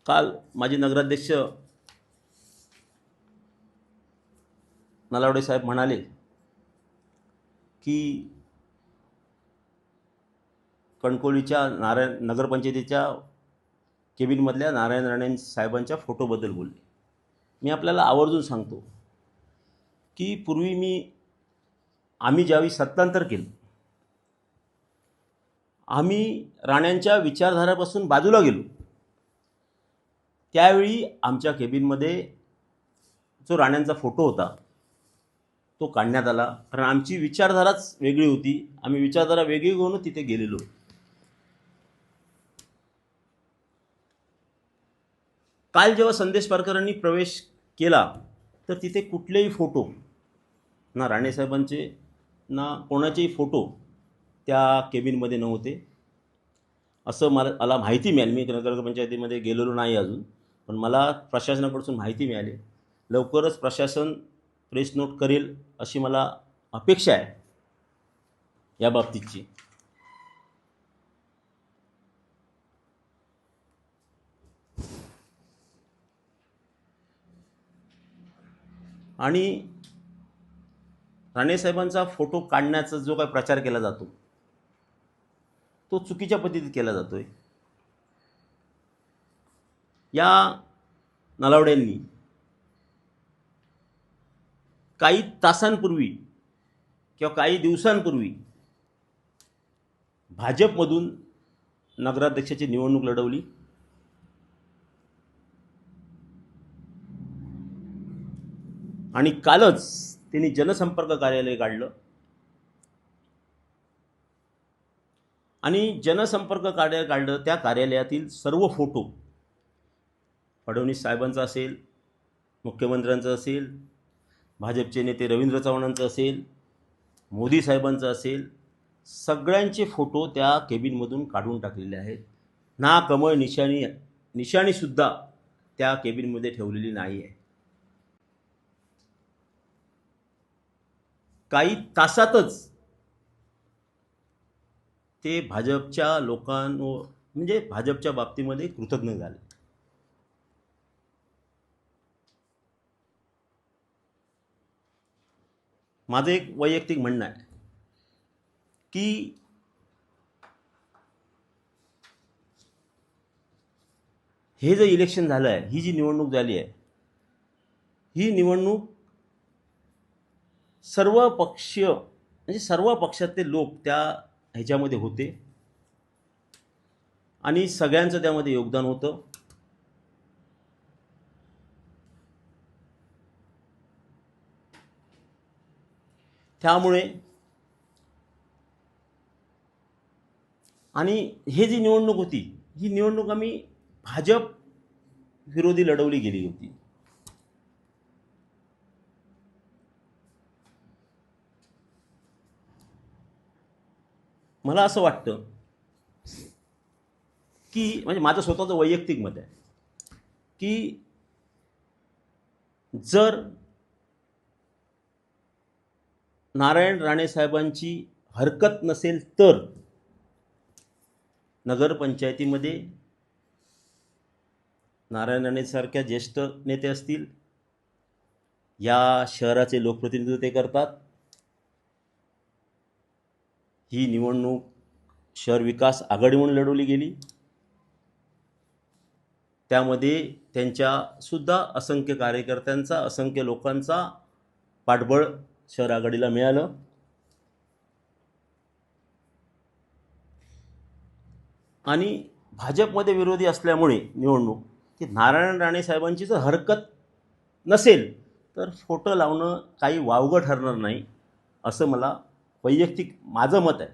काल माजी नगराध्यक्ष नलावडे साहेब म्हणाले की कणकवलीच्या नगरपंचायतीच्या केबिनमधल्या नारायण राणे साहेबांच्या फोटोबद्दल बोलले. मी आपल्याला आवर्जून सांगतो की पूर्वी आम्ही ज्यावेळी सत्तांतर केलं, आम्ही राण्यांच्या विचारधारापासून बाजूला गेलो. त्यावेळी आमच्या केबिनमध्ये जो राण्यांचा फोटो होता तो काढण्यात आला, कारण आमची विचारधाराच वेगळी होती. आम्ही विचारधारा वेगळी घेऊन तिथे गेलेलो. काल जेव्हा संदेश पारकरांनी प्रवेश केला तर तिथे कुठलेही फोटो, ना राणेसाहेबांचे ना कोणाचेही फोटो त्या केबिनमध्ये नव्हते असं मला माहिती मिळाली. मी नगरपंचायतीमध्ये गेलेलो नाही अजून, पण मला प्रशासनाकडून माहिती मिळाली. लवकरच प्रशासन प्रेस नोट करेल अशी मला अपेक्षा आहे या बाबतीतची. आणि राणेसाहेबांचा फोटो काढण्याचा जो काही प्रचार केला जातो तो चुकीच्या पद्धतीत केला जातोय. या नलावड्यांनी काही तासांपूर्वी किंवा काही दिवसांपूर्वी भाजपमधून नगराध्यक्षाची निवडणूक लढवली. आणि कालच त्यांनी जनसंपर्क कार्यालय काढलं आणि जनसंपर्क कार्यालय काढलं. त्या कार्यालयातील सर्व फोटो फडणवीस साहेबांचा असेल, मुख्यमंत्र्यांचा असेल, भाजपचे नेते रवींद्र चव्हाणांचं असेल, मोदी साहेबांचं असेल, सगळ्यांचे फोटो त्या केबिनमधून काढून टाकलेले आहेत. ना कमळ निशाणीसुद्धा त्या केबिनमध्ये ठेवलेली नाही आहे. काही तासातच ते भाजपच्या लोकांवर म्हणजे भाजपच्या बाबतीमध्ये कृतज्ञ झाले. माझं एक वैयक्तिक म्हणणं आहे की हे जे इलेक्शन झालं आहे, ही जी निवडणूक झाली आहे, ही निवडणूक सर्व पक्षीय म्हणजे सर्व पक्षातले लोक त्या ह्याच्यामध्ये होते आणि सगळ्यांचं त्यामध्ये योगदान होतं. त्यामुळे आणि हे जी निवडणूक होती, ही निवडणूक आम्ही भाजप विरोधी लढवली गेली होती. मला असं वाटतं की म्हणजे माझं स्वतःचं वैयक्तिक मत आहे की जर नारायण राणे साहेबांची हरकत नसेल तर नगरपंचायतीमध्ये नारायण राणेसारख्या ज्येष्ठ नेते असतील, या शहराचे लोकप्रतिनिधित्व ते करतात. ही निवडणूक शहर विकास आघाडी म्हणून लढवली गेली. त्यामध्ये त्यांच्यासुद्धा असंख्य कार्यकर्त्यांचा, असंख्य लोकांचा पाठबळ शहर आघाडीला मिळालं. आणि भाजपमध्ये विरोधी असल्यामुळे निवडणूक की नारायण राणे साहेबांची जर हरकत नसेल तर फोटो लावणं काही वावगं ठरणार नाही असं मला वैयक्तिक माझं मत आहे.